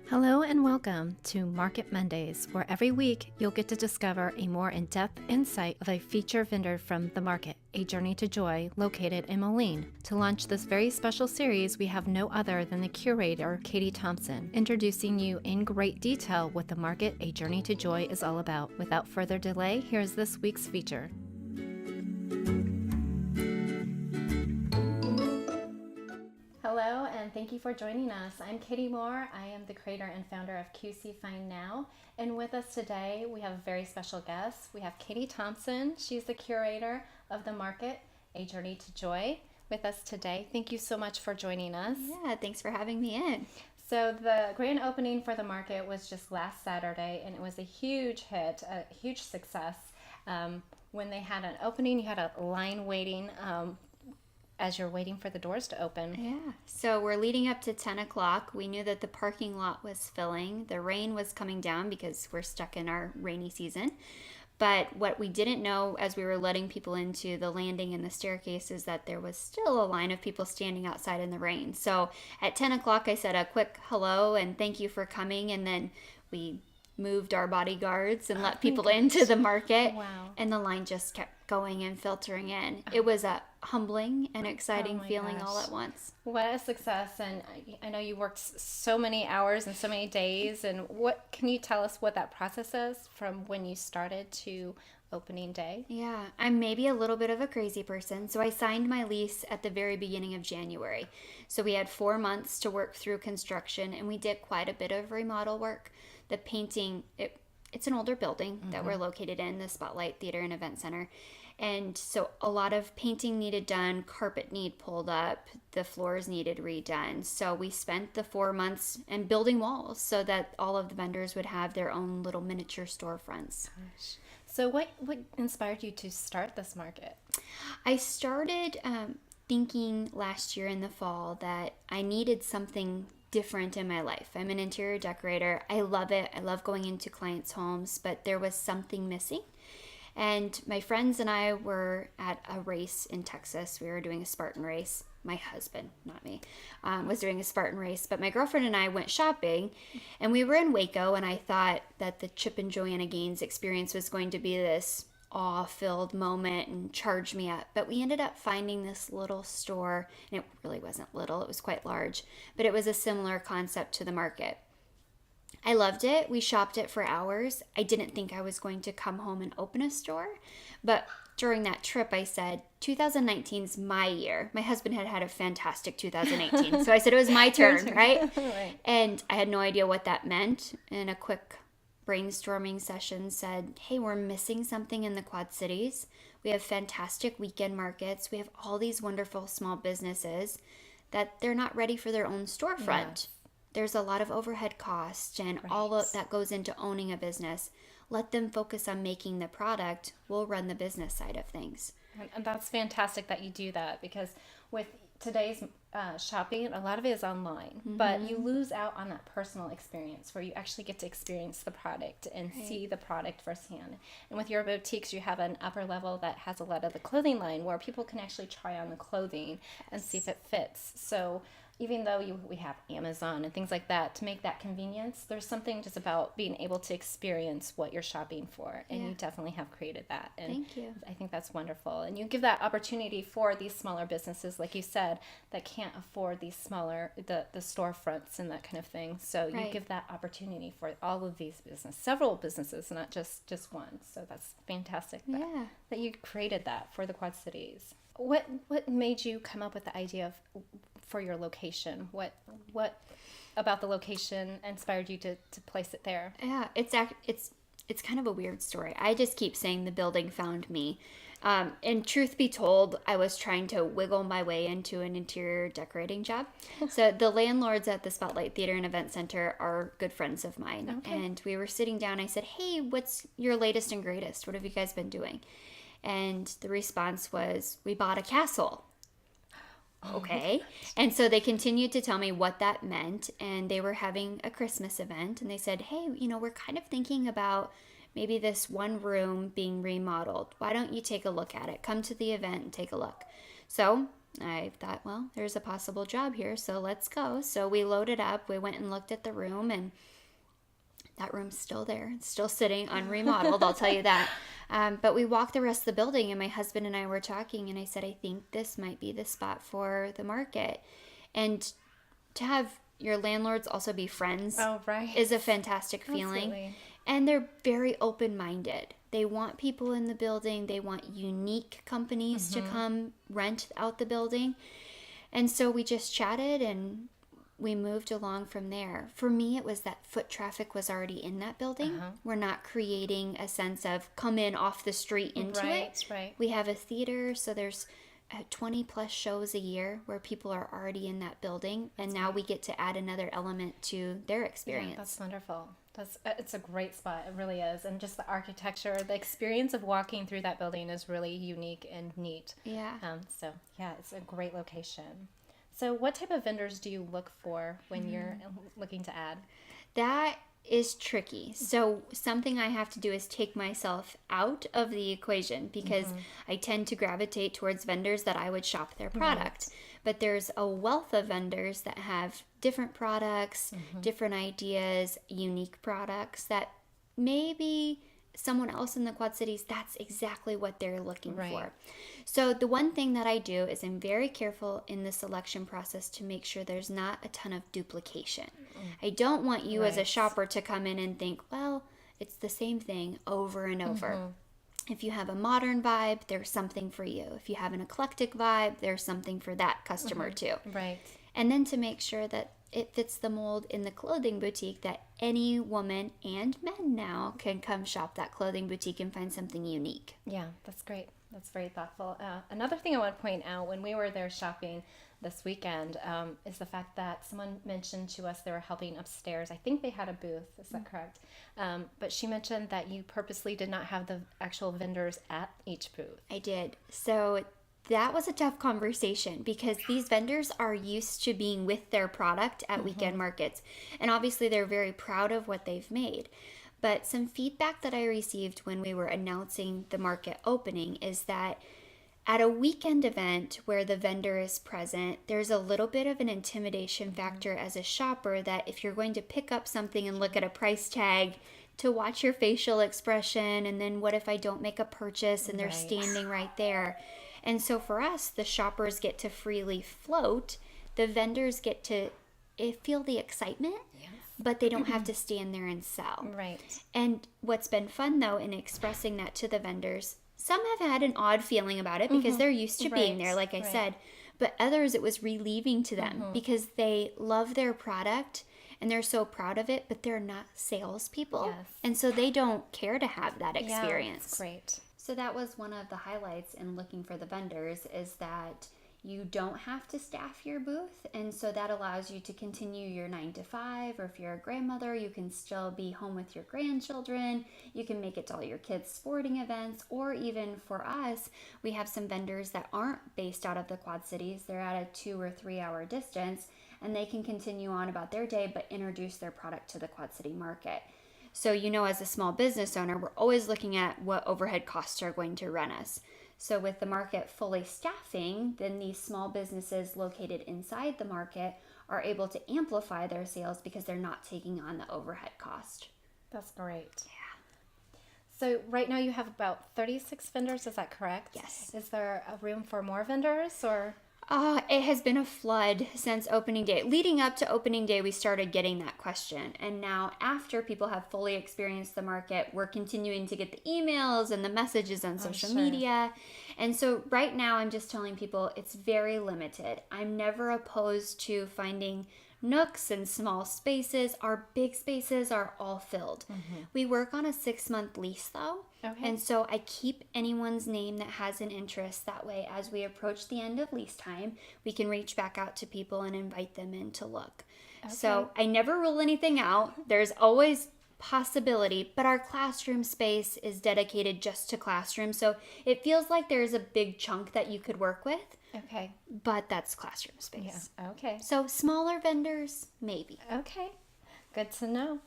Hello and welcome to Market Mondays, where every week you'll get to discover a more in-depth insight of a feature vendor from the market, A Journey to Joy, located in Moline. To launch this very special series, we have no other than the curator, Katie Thompson, introducing you in great detail what the market, A Journey to Joy is all about. Without further delay, here's this week's feature. Hello, and thank you for joining us. I'm Katie Moore. I am the creator and founder of QC Find Now. And with us today, we have a very special guest. We have Katie Thompson. She's the curator of the market, A Journey to Joy, with us today. Thank you so much for joining us. Yeah, thanks for having me in. So the grand opening for the market was just last Saturday, and it was a huge hit, a huge success. When they had an opening, you had a line waiting as you're waiting for the doors to open. Yeah, so we're leading up to 10 o'clock. We knew that the parking lot was filling. The rain was coming down because we're stuck in our rainy season. But what we didn't know as we were letting people into the landing and the staircase is that there was still a line of people standing outside in the rain. So at 10 o'clock, I said a quick hello and thank you for coming. And then we moved our bodyguards and let people into the market. Wow. And the line just kept going and filtering in. It was a humbling and exciting feeling all at once. What a success. And I know you worked so many hours and so many days. And what can you tell us what that process is from when you started to opening day? Yeah, I'm maybe a little bit of a crazy person. So I signed my lease at the very beginning of January. So we had 4 months to work through construction, and we did quite a bit of remodel work. The painting, it's an older building that we're located in, the Spotlight Theater and Event Center. And so a lot of painting needed done, carpet need pulled up, the floors needed redone. So we spent the 4 months and building walls so that all of the vendors would have their own little miniature storefronts. Gosh. So what inspired you to start this market? I started thinking last year in the fall that I needed something different in my life. I'm an interior decorator. I love it. I love going into clients' homes, but there was something missing. And my friends and I were at a race in Texas. We were doing a Spartan race. My husband, not me, was doing a Spartan race. But my girlfriend and I went shopping, and we were in Waco, and I thought that the Chip and Joanna Gaines experience was going to be this awe-filled moment and charge me up. But we ended up finding this little store, and it really wasn't little. It was quite large. But it was a similar concept to the market. I loved it. We shopped it for hours. I didn't think I was going to come home and open a store. But during that trip, I said, 2019 is my year. My husband had a fantastic 2018. So I said it was my turn, right? Right. And I had no idea what that meant. And a quick brainstorming session said, hey, we're missing something in the Quad Cities. We have fantastic weekend markets. We have all these wonderful small businesses that they're not ready for their own storefront. Yeah. There's a lot of overhead costs and all of that goes into owning a business. Let them focus on making the product. We'll run the business side of things. And that's fantastic that you do that, because with today's shopping, a lot of it is online, but you lose out on that personal experience where you actually get to experience the product and see the product firsthand. And with your boutiques, you have an upper level that has a lot of the clothing line where people can actually try on the clothing and see if it fits. So even though we have Amazon and things like that to make that convenience, there's something just about being able to experience what you're shopping for, and you definitely have created that. And Thank you. I think that's wonderful. And you give that opportunity for these smaller businesses, like you said, that can't afford these smaller, the storefronts and that kind of thing. So you give that opportunity for all of these several businesses, not just one. So that's fantastic that you created that for the Quad Cities. What made you come up with the idea for your location? What about the location inspired you to place it there? Yeah, it's kind of a weird story. I just keep saying the building found me. And truth be told, I was trying to wiggle my way into an interior decorating job. So the landlords at the Spotlight Theater and Event Center are good friends of mine. Okay. And we were sitting down. I said, hey, what's your latest and greatest? What have you guys been doing? And the response was, we bought a castle. Okay. And so they continued to tell me what that meant. And they were having a Christmas event. And they said, hey, we're kind of thinking about maybe this one room being remodeled. Why don't you take a look at it? Come to the event and take a look. So I thought, well, there's a possible job here, so let's go. So we loaded up, we went and looked at the room, and that room's still there. It's still sitting unremodeled, I'll tell you that. But we walked the rest of the building, and my husband and I were talking, and I said, I think this might be the spot for the market. And to have your landlords also be friends is a fantastic feeling. Absolutely. And they're very open-minded. They want people in the building. They want unique companies to come rent out the building. And so we just chatted and we moved along from there. For me, it was that foot traffic was already in that building. We're not creating a sense of come in off the street into it. Right. We have a theater, so there's 20 plus shows a year where people are already in that building, and now we get to add another element to their experience. Yeah, that's wonderful. It's a great spot. It really is. And just the architecture, the experience of walking through that building is really unique and neat. Yeah. So yeah, it's a great location. So what type of vendors do you look for when you're looking to add? That is tricky. So something I have to do is take myself out of the equation, because I tend to gravitate towards vendors that I would shop their product. But there's a wealth of vendors that have different products, different ideas, unique products that maybe someone else in the Quad Cities, that's exactly what they're looking for. So the one thing that I do is I'm very careful in the selection process to make sure there's not a ton of duplication. I don't want you as a shopper to come in and think, well, it's the same thing over and over. If you have a modern vibe, there's something for you. If you have an eclectic vibe, there's something for that customer too. Right. And then to make sure that it fits the mold in the clothing boutique, that any woman and men now can come shop that clothing boutique and find something unique. Yeah, that's great. That's very thoughtful. Another thing I want to point out when we were there shopping this weekend is the fact that someone mentioned to us they were helping upstairs. I think they had a booth. Is that correct? But she mentioned that you purposely did not have the actual vendors at each booth. I did. So that was a tough conversation, because these vendors are used to being with their product at weekend markets. And obviously they're very proud of what they've made. But some feedback that I received when we were announcing the market opening is that at a weekend event where the vendor is present, there's a little bit of an intimidation factor as a shopper, that if you're going to pick up something and look at a price tag, to watch your facial expression, and then what if I don't make a purchase and they're standing right there. And so for us, the shoppers get to freely float. The vendors get to feel the excitement, but they don't have to stand there and sell. Right. And what's been fun, though, in expressing that to the vendors, some have had an odd feeling about it because they're used to being there, like I said. But others, it was relieving to them because they love their product and they're so proud of it, but they're not salespeople. Yes. And so they don't care to have that experience. Yeah, that's great. So that was one of the highlights in looking for the vendors, is that you don't have to staff your booth, and so that allows you to continue your 9 to 5, or if you're a grandmother, you can still be home with your grandchildren. You can make it to all your kids' sporting events, or even for us, we have some vendors that aren't based out of the Quad Cities. They're at a 2 or 3 hour distance, and they can continue on about their day, but introduce their product to the Quad City market. So, as a small business owner, we're always looking at what overhead costs are going to run us. So with the market fully staffing, then these small businesses located inside the market are able to amplify their sales because they're not taking on the overhead cost. That's great. Yeah. So right now you have about 36 vendors, is that correct? Yes. Is there a room for more vendors, or? It has been a flood since opening day. Leading up to opening day, we started getting that question. And now after people have fully experienced the market, we're continuing to get the emails and the messages on social media. And so right now I'm just telling people it's very limited. I'm never opposed to finding nooks and small spaces. Our big spaces are all filled. We work on a 6-month lease though. Okay. And so I keep anyone's name that has an interest. That way, as we approach the end of lease time, we can reach back out to people and invite them in to look. Okay. So I never rule anything out. There's always possibility, but our classroom space is dedicated just to classrooms. So it feels like there's a big chunk that you could work with. Okay. But that's classroom space. Yeah. Okay. So smaller vendors, maybe. Okay. Good to know.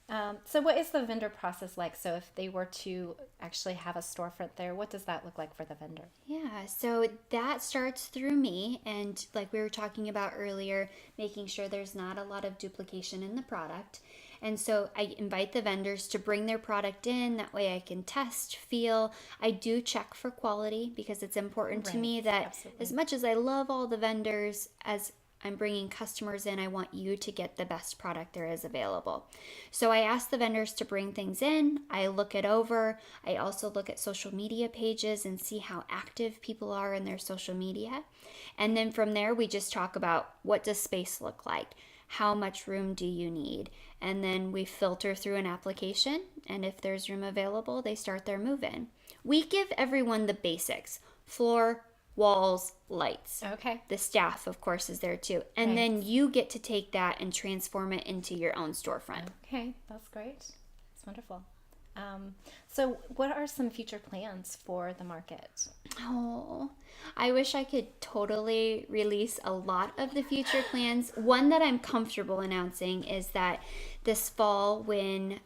So what is the vendor process like? So if they were to actually have a storefront there, what does that look like for the vendor? Yeah, so that starts through me, and like we were talking about earlier, making sure there's not a lot of duplication in the product. And so I invite the vendors to bring their product in. That way I can test, feel. I do check for quality because it's important to me that Absolutely. as much as I love all the vendors, as I'm bringing customers in, I want you to get the best product there is available. So I ask the vendors to bring things in. I look it over. I also look at social media pages and see how active people are in their social media. And then from there, we just talk about what does space look like? How much room do you need? And then we filter through an application. And if there's room available, they start their move in. We give everyone the basics: floor, walls, lights. Okay. The staff, of course, is there too. And then you get to take that and transform it into your own storefront. Okay, that's great. That's wonderful. So what are some future plans for the market? Oh, I wish I could totally release a lot of the future plans. One that I'm comfortable announcing is that this fall, when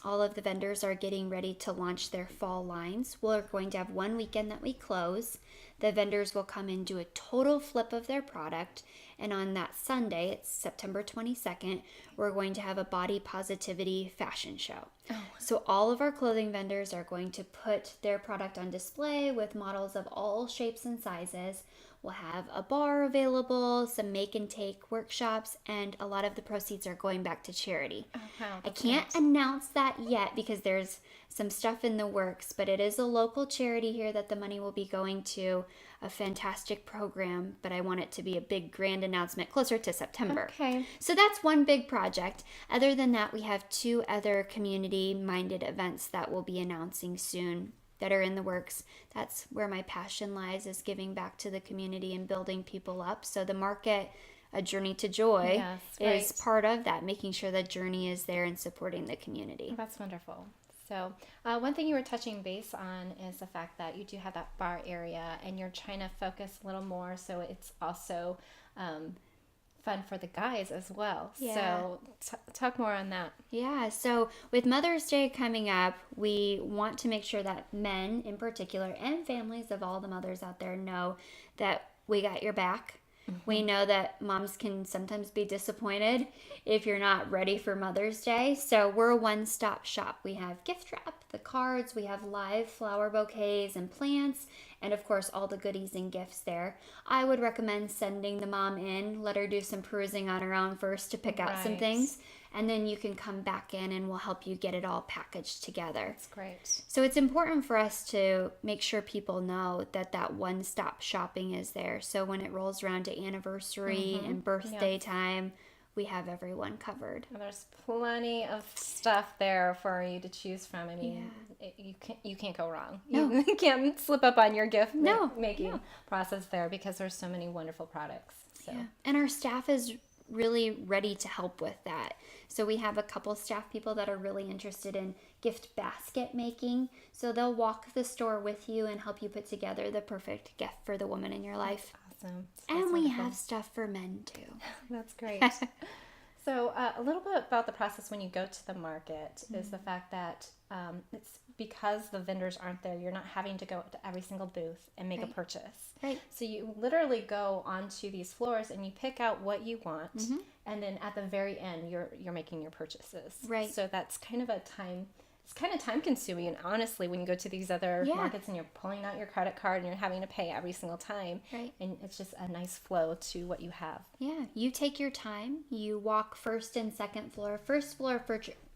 all of the vendors are getting ready to launch their fall lines, we're going to have one weekend that we close. The vendors will come and do a total flip of their product. And on that Sunday, it's September 22nd, we're going to have a body positivity fashion show. Oh. So all of our clothing vendors are going to put their product on display with models of all shapes and sizes. We'll have a bar available, some make and take workshops, and a lot of the proceeds are going back to charity. Oh, wow, I can't announce that yet because there's some stuff in the works, but it is a local charity here that the money will be going to. A fantastic program, but I want it to be a big grand announcement closer to September. Okay. So that's one big project. Other than that, we have 2 other community-minded events that we'll be announcing soon that are in the works. That's where my passion lies, is giving back to the community and building people up. So the market, A Journey to Joy, is part of that, making sure that journey is there and supporting the community. That's wonderful. So one thing you were touching base on is the fact that you do have that bar area and you're trying to focus a little more so it's also fun for the guys as well. Yeah. So talk more on that. Yeah, so with Mother's Day coming up, we want to make sure that men in particular and families of all the mothers out there know that we got your back. We know that moms can sometimes be disappointed if you're not ready for Mother's Day. So we're a one-stop shop. We have gift wrap, the cards, we have live flower bouquets and plants, and of course all the goodies and gifts there. I would recommend sending the mom in, let her do some perusing on her own first to pick out some things, and then you can come back in and we'll help you get it all packaged together. That's great. So it's important for us to make sure people know that that one-stop shopping is there. So when it rolls around to anniversary and birthday time, we have everyone covered. And there's plenty of stuff there for you to choose from. I mean, you can't go wrong. No. You can't slip up on your gift making process there because there's so many wonderful products. So. Yeah. And our staff is really ready to help with that. So we have a couple staff people that are really interested in gift basket making. So they'll walk the store with you and help you put together the perfect gift for the woman in your life. Awesome. And we have stuff for men too. That's great. So a little bit about the process when you go to the market is the fact that it's because the vendors aren't there, you're not having to go to every single booth and make a purchase. Right. So you literally go onto these floors and you pick out what you want, and then at the very end you're making your purchases. Right. So that's kind of it's kind of time consuming, and honestly when you go to these other markets and you're pulling out your credit card and you're having to pay every single time, and it's just a nice flow to what you have. Yeah, you take your time, you walk first and second floor. First floor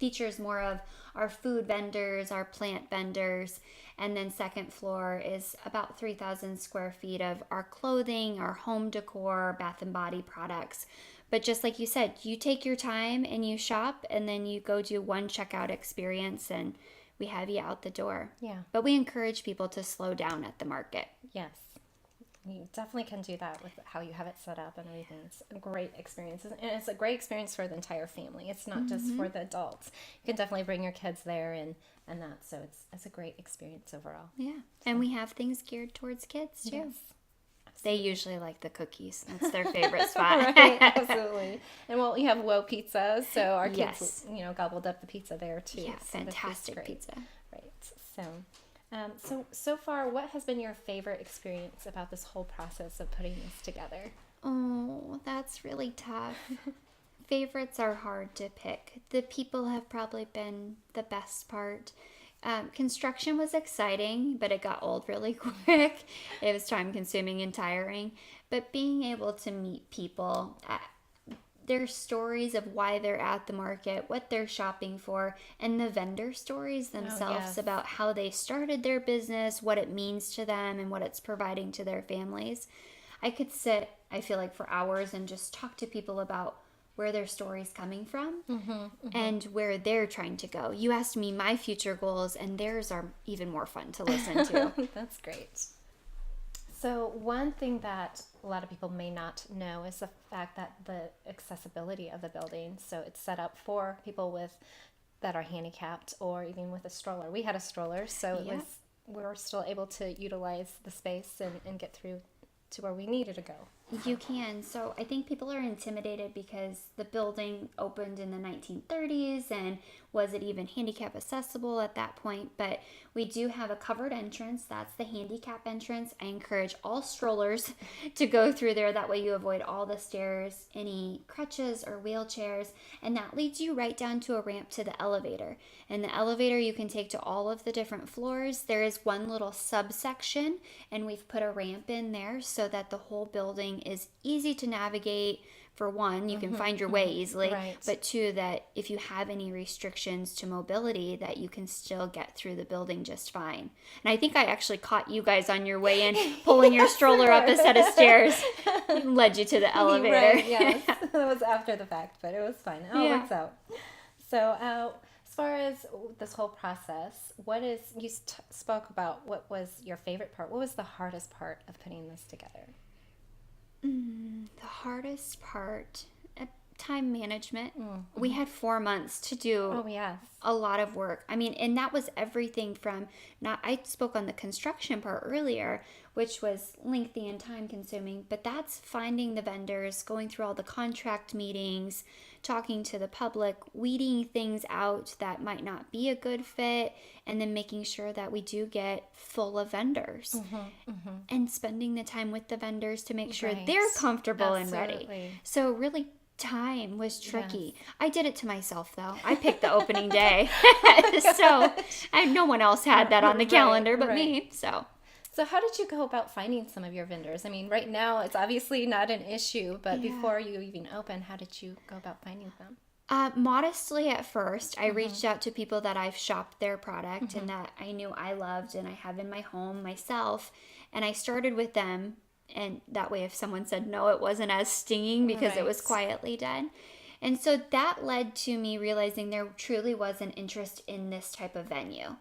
features more of our food vendors, our plant vendors, and then second floor is about 3,000 square feet of our clothing, our home decor, bath and body products. But just like you said, you take your time and you shop, and then you go do one checkout experience and we have you out the door. Yeah. But we encourage people to slow down at the market. Yes. You definitely can do that with how you have it set up and everything. It's a great experience. And it's a great experience for the entire family. It's not just for the adults. You can definitely bring your kids there and that. So it's a great experience overall. Yeah. So. And we have things geared towards kids too. Yes. They usually like the cookies. That's their favorite spot. Right, absolutely. And well, you have Whoa Pizza, so our kids, Yes. Gobbled up the pizza there too. Yeah, So fantastic pizza. Right. So far, what has been your favorite experience about this whole process of putting this together? Oh, that's really tough. Favorites are hard to pick. The people have probably been the best part. Construction was exciting, but it got old really quick. It was time consuming and tiring. But being able to meet people, their stories of why they're at the market, what they're shopping for, and the vendor stories themselves about how they started their business, what it means to them, and what it's providing to their families. I could sit, I feel like, for hours and just talk to people about where their story's coming from and where they're trying to go. You asked me my future goals, and theirs are even more fun to listen to. That's great. So one thing that a lot of people may not know is the fact that the accessibility of the building. So it's set up for people that are handicapped or even with a stroller. We had a stroller, so we were still able to utilize the space and get through to where we needed to go. You can. So I think people are intimidated because the building opened in the 1930s, and was it even handicap accessible at that point? But we do have a covered entrance. That's the handicap entrance. I encourage all strollers to go through there. That way you avoid all the stairs, any crutches or wheelchairs, and that leads you right down to a ramp to the elevator. And the elevator you can take to all of the different floors. There is one little subsection, and we've put a ramp in there so that the whole building is easy to navigate. For one, you can find your way easily, right. But two, that if you have any restrictions to mobility, that you can still get through the building just fine. And I think I actually caught you guys on your way in, pulling your stroller up a set of stairs, led you to the elevator. Right, yes. That was after the fact, but it was fine. It all works out. So as far as this whole process, you spoke about what was your favorite part. What was the hardest part of putting this together? The hardest part, time management. We had 4 months to do a lot of work. I mean, and that was everything from, I spoke on the construction part earlier, which was lengthy and time consuming, but that's finding the vendors, going through all the contract meetings, talking to the public, weeding things out that might not be a good fit, and then making sure that we do get full of vendors and spending the time with the vendors to make sure they're comfortable and ready. So really, time was tricky. Yes. I did it to myself, though. I picked the opening day. So no one else had that on the calendar but me. So how did you go about finding some of your vendors? I mean, right now it's obviously not an issue, but before you even open, how did you go about finding them? Modestly at first, I reached out to people that I've shopped their product and that I knew I loved and I have in my home myself. And I started with them. And that way, if someone said no, it wasn't as stinging because it was quietly done. And so that led to me realizing there truly was an interest in this type of venue.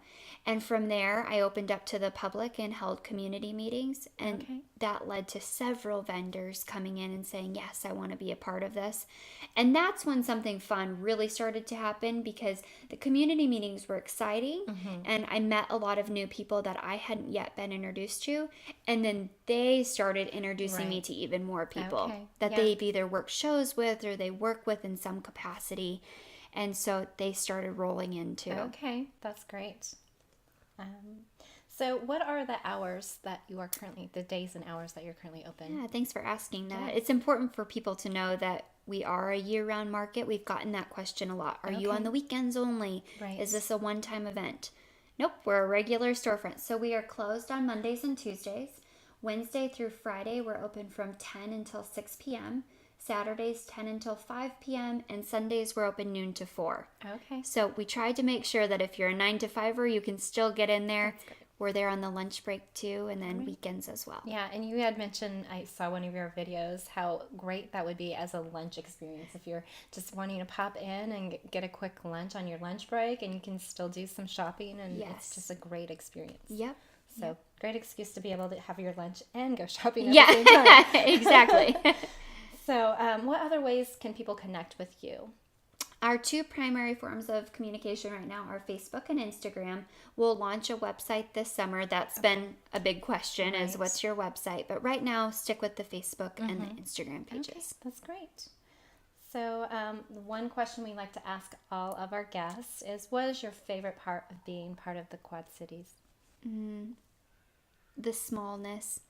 And from there, I opened up to the public and held community meetings. And that led to several vendors coming in and saying, yes, I want to be a part of this. And that's when something fun really started to happen, because the community meetings were exciting. And I met a lot of new people that I hadn't yet been introduced to. And then they started introducing me to even more people that they've either worked shows with or they work with in some capacity. And so they started rolling in too. Okay, that's great. So what are the hours that you are currently, the days and hours that you're currently open? Yeah, thanks for asking that. It's important for people to know that we are a year-round market. We've gotten that question a lot. Are you on the weekends only? Right. Is this a one-time event? Nope, we're a regular storefront. So we are closed on Mondays and Tuesdays. Wednesday through Friday, we're open from 10 until 6 p.m. Saturdays 10 until 5 p.m. and Sundays we're open noon to 4. Okay. So we tried to make sure that if you're a 9 to 5er, you can still get in there. That's great. We're there on the lunch break too, and then weekends as well. Yeah, and you had mentioned, I saw one of your videos, how great that would be as a lunch experience if you're just wanting to pop in and get a quick lunch on your lunch break, and you can still do some shopping, and it's just a great experience. Yep. So great excuse to be able to have your lunch and go shopping at the same time. Exactly. So what other ways can people connect with you? Our two primary forms of communication right now are Facebook and Instagram. We'll launch a website this summer. That's been a big question, is what's your website? But right now, stick with the Facebook and the Instagram pages. Okay, that's great. So one question we like to ask all of our guests is, what is your favorite part of being part of the Quad Cities? The smallness.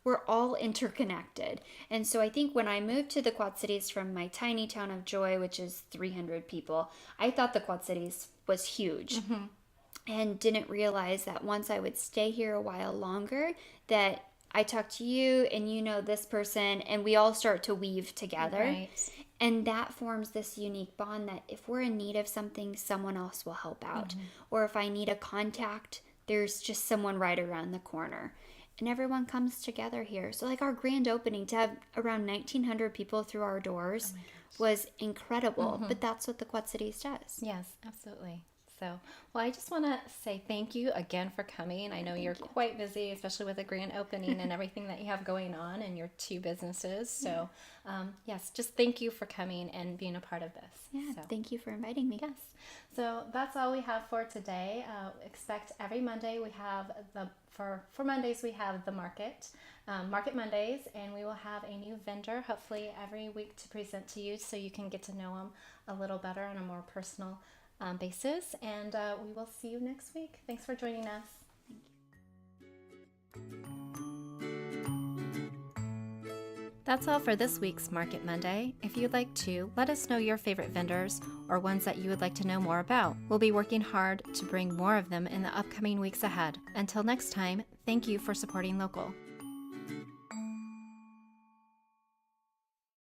We're all interconnected. And so I think when I moved to the Quad Cities from my tiny town of Joy, which is 300 people, I thought the Quad Cities was huge. And didn't realize that once I would stay here a while longer, that I talk to you and you know this person, and we all start to weave together. Right. And that forms this unique bond that if we're in need of something, someone else will help out. Or if I need a contact, there's just someone right around the corner. And everyone comes together here. So like our grand opening, to have around 1,900 people through our doors was incredible. But that's what the Quad Cities does. Yes, absolutely. So, well, I just want to say thank you again for coming. I know you're quite busy, especially with the grand opening and everything that you have going on and your two businesses. So, yes, just thank you for coming and being a part of this. Yeah, so. Thank you for inviting me. Yes. So that's all we have for today. Expect every Monday we have for Mondays we have the Market Mondays, and we will have a new vendor hopefully every week to present to you, so you can get to know them a little better on a more personal basis. And we will see you next week. Thanks for joining us. That's all for this week's Market Monday. If you'd like to, let us know your favorite vendors or ones that you would like to know more about. We'll be working hard to bring more of them in the upcoming weeks ahead. Until next time, thank you for supporting local.